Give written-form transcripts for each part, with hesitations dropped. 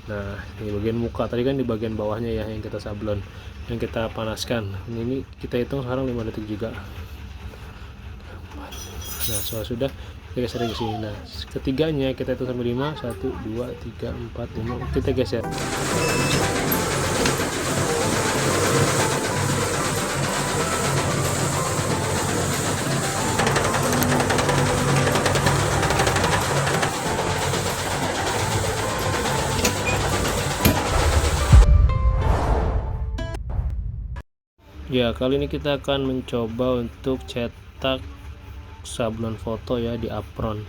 Nah, di bagian muka tadi kan di bagian bawahnya ya yang kita sablon, yang kita panaskan. Ini kita hitung sekarang 5 detik juga. Nah, sudah kita geser ke sini. Nah, ketiganya kita hitung sampai 5, 1 2 3 4 5, kita geser. Ya, kali ini kita akan mencoba untuk cetak sablon foto ya di apron.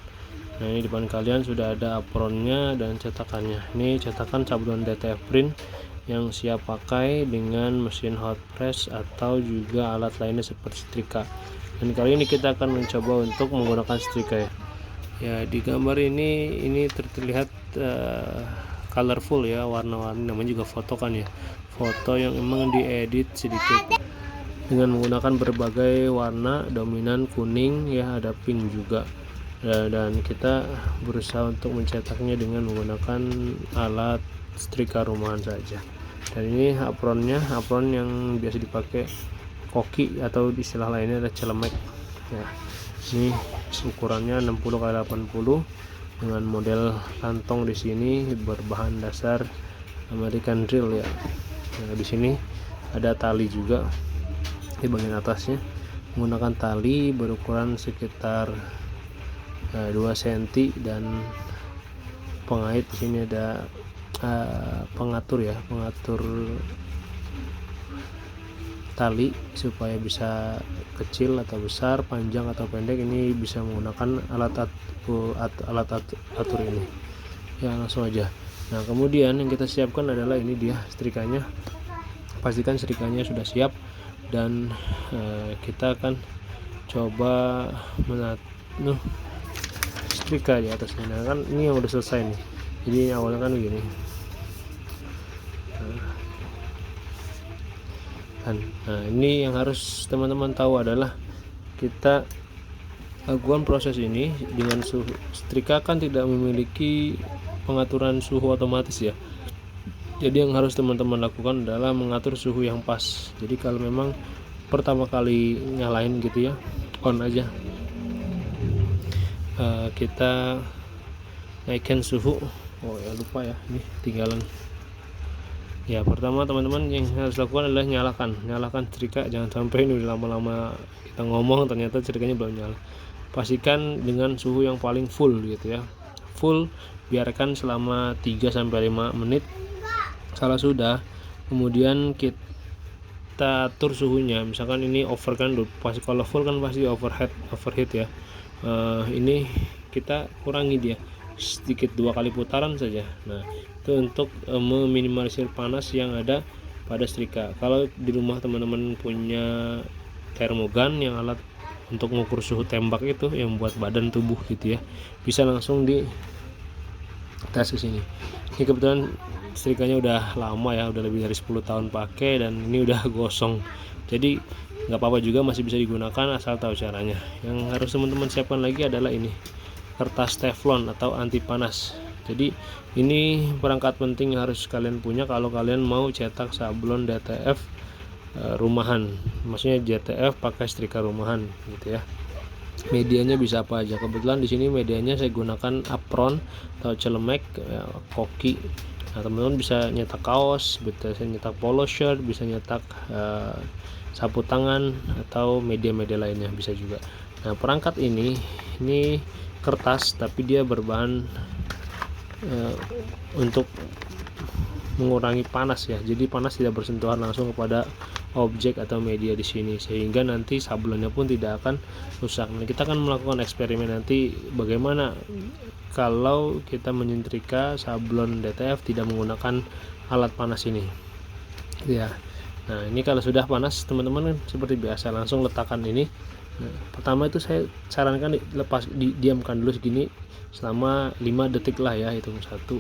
Nah, ini di depan kalian sudah ada apronnya dan cetakannya. Ini cetakan sablon DTF print yang siap pakai dengan mesin hot press atau juga alat lainnya seperti setrika. Dan kali ini kita akan mencoba untuk menggunakan setrika ya. Ya, di gambar ini terlihat colorful ya, warna-warni, namanya juga foto kan ya. Foto yang emang diedit sedikit dengan menggunakan berbagai warna, dominan kuning ya, ada pink juga. Dan kita berusaha untuk mencetaknya dengan menggunakan alat setrika rumahan saja. Dan ini apronnya, apron yang biasa dipakai koki atau istilah lainnya adalah celemek ya. Ini ukurannya 60x80 dengan model kantong di sini berbahan dasar American drill ya. Nah, di sini ada tali juga di bagian atasnya, menggunakan tali berukuran sekitar 2 cm dan pengait. Di sini ada pengatur ya, pengatur tali supaya bisa kecil atau besar, panjang atau pendek. Ini bisa menggunakan alat atur ini ya, langsung aja. Nah, kemudian yang kita siapkan adalah ini dia setrikanya. Pastikan setrikanya sudah siap dan kita akan coba setrika di atasnya. Nah, kan ini yang udah selesai nih, jadi awalnya kan begini. Nah, ini yang harus teman-teman tahu adalah kita lakukan proses ini dengan suhu. Setrika kan tidak memiliki pengaturan suhu otomatis ya. Jadi yang harus teman-teman lakukan adalah mengatur suhu yang pas. Jadi kalau memang pertama kali nyalain gitu ya, on aja, kita naikkan suhu. Oh ya, lupa ya, ini tinggalan ya. Pertama teman-teman yang harus lakukan adalah nyalakan setrika. Jangan sampai ini udah lama-lama kita ngomong ternyata setrikanya belum nyala. Pastikan dengan suhu yang paling full gitu ya, full, biarkan selama 3-5 menit. Kalau sudah, kemudian kita atur suhunya. Misalkan ini over kan, pasti kalau full kan pasti overheat ya. Ini kita kurangi dia sedikit, 2 kali putaran saja. Nah, itu untuk meminimalisir panas yang ada pada setrika. Kalau di rumah teman-teman punya termogan yang alat untuk mengukur suhu tembak itu, yang buat badan tubuh gitu ya, bisa langsung di tes ke sini. Ini kebetulan setrikanya udah lama ya, udah lebih dari 10 tahun pakai dan ini udah gosong, jadi nggak apa-apa juga, masih bisa digunakan asal tahu caranya. Yang harus teman-teman siapkan lagi adalah ini, kertas teflon atau anti panas. Jadi ini perangkat penting yang harus kalian punya kalau kalian mau cetak sablon DTF rumahan, maksudnya JTF pakai setrika rumahan gitu ya. Medianya bisa apa aja. Kebetulan di sini medianya saya gunakan apron atau celemek ya, koki. Nah, teman-teman bisa nyetak kaos, bisa nyetak polo shirt, bisa nyetak sapu tangan atau media-media lainnya bisa juga. Nah, perangkat ini kertas tapi dia berbahan untuk mengurangi panas ya. Jadi panas tidak bersentuhan langsung kepada objek atau media di sini, sehingga nanti sablonnya pun tidak akan rusak. Nah, kita akan melakukan eksperimen nanti bagaimana kalau kita menyetrika sablon DTF tidak menggunakan alat panas ini ya. Nah, ini kalau sudah panas teman-teman seperti biasa langsung letakkan ini. Nah, pertama itu saya sarankan diamkan dulu segini selama 5 detik lah ya, hitung 1 2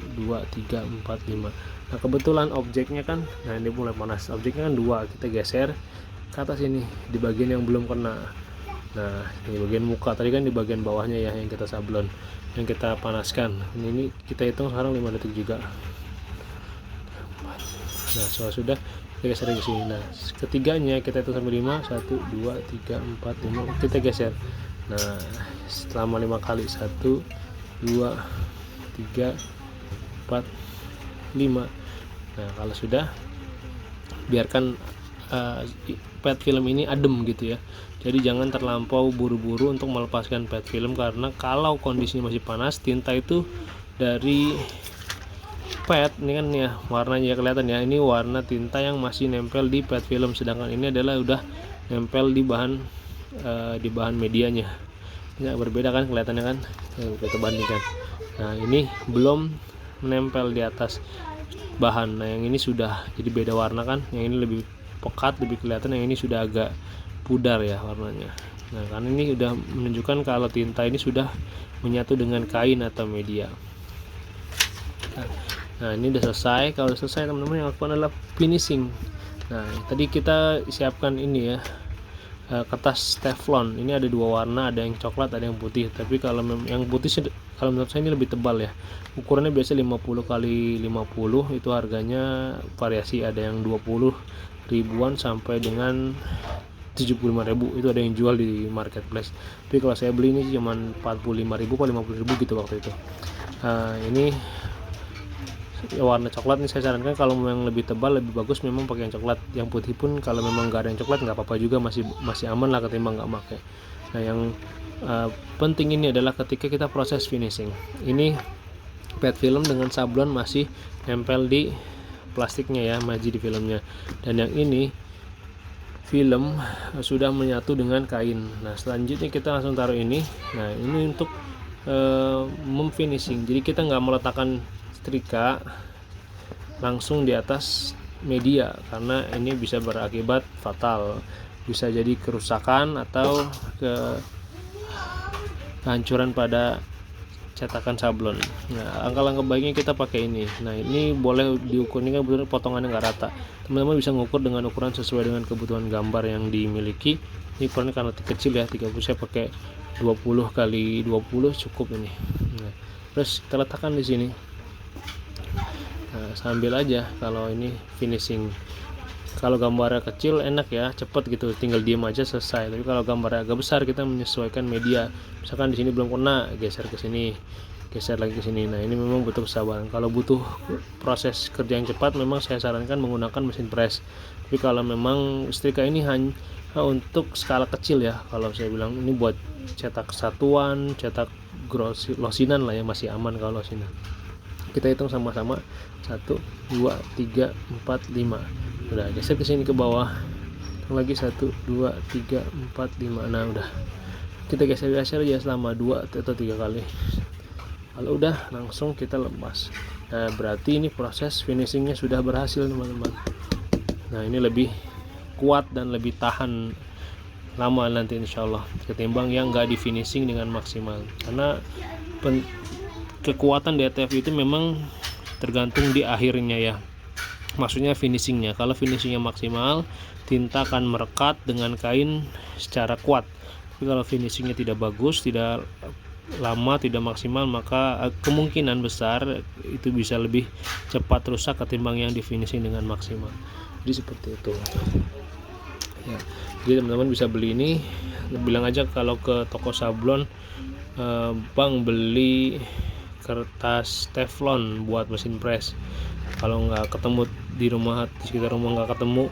3 4 5. Nah, kebetulan objeknya kan, nah ini mulai panas, objeknya kan 2, kita geser ke atas ini di bagian yang belum kena. Nah, di bagian muka tadi kan di bagian bawahnya ya yang kita sablon, yang kita panaskan. Ini kita hitung sekarang 5 detik juga. Nah sudah kita geser ke sini. Nah ketiganya kita hitung sampai 5, 1 2 3 4 5, kita geser. Nah selama 5 kali, 1 2 3 4 5. Nah kalau sudah, biarkan pet film ini adem gitu ya. Jadi jangan terlampau buru-buru untuk melepaskan pet film, karena kalau kondisinya masih panas, tinta itu dari pet ini kan ya warnanya kelihatan ya, ini warna tinta yang masih nempel di pet film, sedangkan ini adalah udah nempel di bahan medianya. Ini berbeda kan kelihatannya kan, kita bandingkan. Nah ini belum menempel di atas bahan. Nah yang ini sudah, jadi beda warna kan, yang ini lebih pekat, lebih kelihatan, yang ini sudah agak pudar ya warnanya. Nah karena ini sudah menunjukkan kalau tinta ini sudah menyatu dengan kain atau media. Nah ini udah selesai. Kalau udah selesai, teman-teman yang lakukan adalah finishing. Nah tadi kita siapkan ini ya, kertas teflon. Ini ada dua warna, ada yang coklat, ada yang putih. Tapi kalau yang putih kalau menurut saya ini lebih tebal ya. Ukurannya biasa 50 kali 50, itu harganya variasi, ada yang 20 ribuan sampai dengan 75.000, itu ada yang jual di marketplace. Tapi kalau saya beli ini cuma 45.000 atau 50.000 gitu waktu itu. Ini warna coklat nih, saya sarankan kalau memang lebih tebal lebih bagus memang pakai yang coklat. Yang putih pun kalau memang nggak ada yang coklat nggak apa-apa juga, masih aman lah ketimbang nggak pakai. Nah yang penting ini adalah ketika kita proses finishing, ini pet film dengan sablon masih nempel di plastiknya ya, masih di filmnya, dan yang ini film sudah menyatu dengan kain. Nah selanjutnya kita langsung taruh ini. Nah ini untuk memfinishing, jadi kita nggak meletakkan setrika langsung di atas media, karena ini bisa berakibat fatal, bisa jadi kerusakan atau kehancuran pada cetakan sablon. Nah langkah-langkah baiknya kita pakai ini. Nah ini boleh diukur, ini kan betul potongannya nggak rata, teman-teman bisa mengukur dengan ukuran sesuai dengan kebutuhan gambar yang dimiliki. Ini ukurannya karena kecil ya, 30, saya pakai 20 kali 20 cukup ini. Nah, terus kita letakkan di sini. Nah, sambil aja kalau ini finishing. Kalau gambarnya kecil enak ya, cepet gitu, tinggal diem aja selesai. Tapi kalau gambarnya agak besar, kita menyesuaikan media. Misalkan di sini belum kena, geser ke sini, geser lagi ke sini. Nah ini memang butuh kesabaran. Kalau butuh proses kerja yang cepat, memang saya sarankan menggunakan mesin press. Tapi kalau memang setrika ini hanya untuk skala kecil ya, kalau saya bilang ini buat cetak satuan, cetak losinan lah ya, masih aman kalau losinan. Kita hitung sama-sama, 1 2 3 4 5. Udah geser ke sini ke bawah lagi, 1 2 3 4 5. Nah udah, kita geser-geser aja selama 2 atau 3 kali. Kalau udah langsung kita lepas. Nah berarti ini proses finishingnya sudah berhasil teman-teman. Nah ini lebih kuat dan lebih tahan lama nanti insyaallah, ketimbang yang enggak di finishing dengan maksimal. Karena kekuatan DTF itu memang tergantung di akhirnya ya, maksudnya finishingnya. Kalau finishingnya maksimal, tinta akan merekat dengan kain secara kuat. Tapi kalau finishingnya tidak bagus, tidak lama, tidak maksimal, maka kemungkinan besar itu bisa lebih cepat rusak ketimbang yang di finishing dengan maksimal. Jadi seperti itu ya. Jadi teman-teman bisa beli ini, bilang aja kalau ke toko sablon, bang beli kertas teflon buat mesin press. Kalau nggak ketemu di sekitar rumah nggak ketemu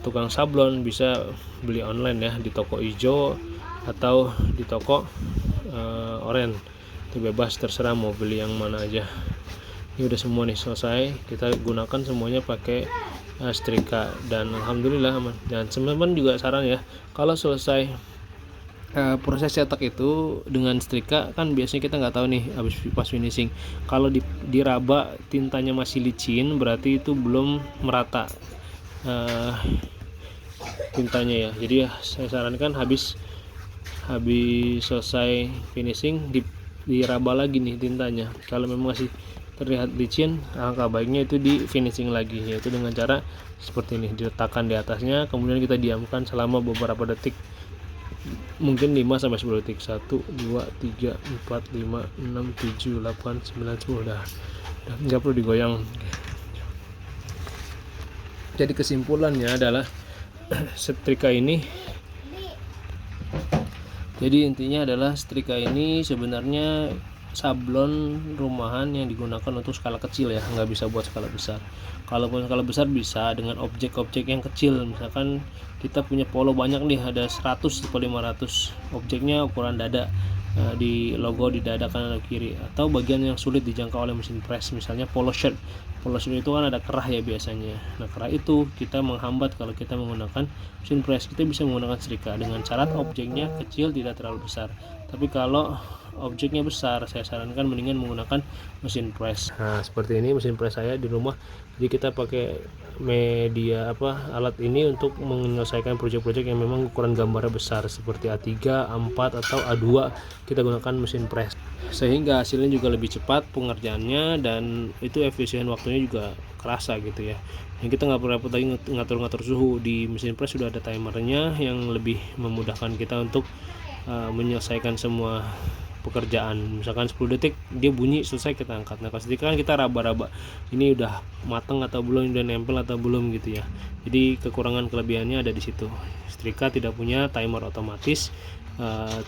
tukang sablon, bisa beli online ya di toko hijau atau di toko oranye. Itu bebas, terserah mau beli yang mana aja. Ini udah semua nih selesai, kita gunakan semuanya pakai setrika dan alhamdulillah aman. Dan teman-teman juga saran ya, kalau selesai proses cetak itu dengan setrika kan biasanya kita nggak tahu nih habis pas finishing, kalau diraba tintanya masih licin, berarti itu belum merata tintanya ya. Jadi ya, saya sarankan habis selesai finishing diraba lagi nih tintanya. Kalau memang masih terlihat licin, angka baiknya itu di finishing lagi, yaitu dengan cara seperti ini, diletakkan di atasnya, kemudian kita diamkan selama beberapa detik, mungkin 5-10 detik. 1 2 3 4 5 6 7 8 9 10. Udah nggak perlu digoyang. Jadi kesimpulannya adalah setrika ini, jadi intinya adalah setrika ini sebenarnya sablon rumahan yang digunakan untuk skala kecil ya, nggak bisa buat skala besar. Kalaupun skala besar bisa dengan objek-objek yang kecil, misalkan kita punya polo banyak nih, ada 100 atau 500 objeknya ukuran dada, di logo di dada kanan atau kiri, atau bagian yang sulit dijangkau oleh mesin press, misalnya polo shirt. Polo shirt itu kan ada kerah ya biasanya. Nah, kerah itu kita menghambat kalau kita menggunakan mesin press. Kita bisa menggunakan setrika dengan syarat objeknya kecil, tidak terlalu besar. Tapi kalau objeknya besar, saya sarankan mendingan menggunakan mesin press. Nah, seperti ini mesin press saya di rumah. Jadi kita pakai media alat ini untuk menyelesaikan proyek-proyek yang memang ukuran gambarnya besar seperti A3, A4 atau A2. Kita gunakan mesin press sehingga hasilnya juga lebih cepat pengerjaannya, dan itu efisien waktunya juga kerasa gitu ya. Yang kita nggak perlu repot lagi ngatur-ngatur suhu. Di mesin press sudah ada timernya yang lebih memudahkan kita untuk menyelesaikan semua pekerjaan. Misalkan 10 detik dia bunyi, selesai, kita angkat. Nah, kalau setrika kan kita raba-raba, ini udah matang atau belum, udah nempel atau belum gitu ya. Jadi kekurangan kelebihannya ada di situ. Setrika tidak punya timer otomatis,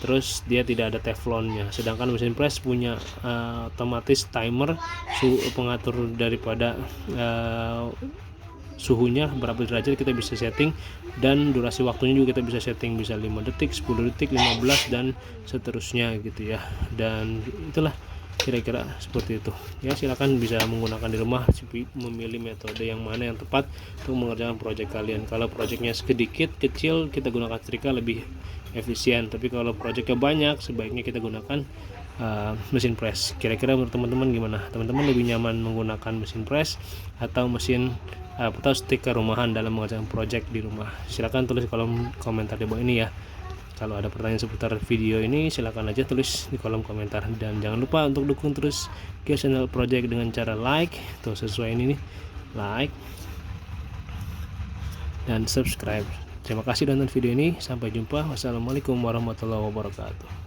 terus dia tidak ada teflonnya, sedangkan mesin press punya otomatis timer, pengatur daripada suhunya berapa derajat kita bisa setting, dan durasi waktunya juga kita bisa setting, bisa 5 detik, 10 detik, 15 dan seterusnya gitu ya. Dan itulah kira-kira seperti itu ya. Silakan bisa menggunakan di rumah, memilih metode yang mana yang tepat untuk mengerjakan proyek kalian. Kalau proyeknya sedikit kecil, kita gunakan setrika lebih efisien, tapi kalau proyeknya banyak, sebaiknya kita gunakan mesin press. Kira-kira menurut teman-teman gimana? Teman-teman lebih nyaman menggunakan mesin press atau mesin atau stiker rumahan dalam mengerjakan project di rumah? Silahkan tulis kolom komentar di bawah ini ya. Kalau ada pertanyaan seputar video ini, silahkan aja tulis di kolom komentar, dan jangan lupa untuk dukung terus Geos Channel Project dengan cara like, tuh sesuai ini nih, like dan subscribe. Terima kasih sudah nonton video ini, sampai jumpa. Wassalamualaikum warahmatullahi wabarakatuh.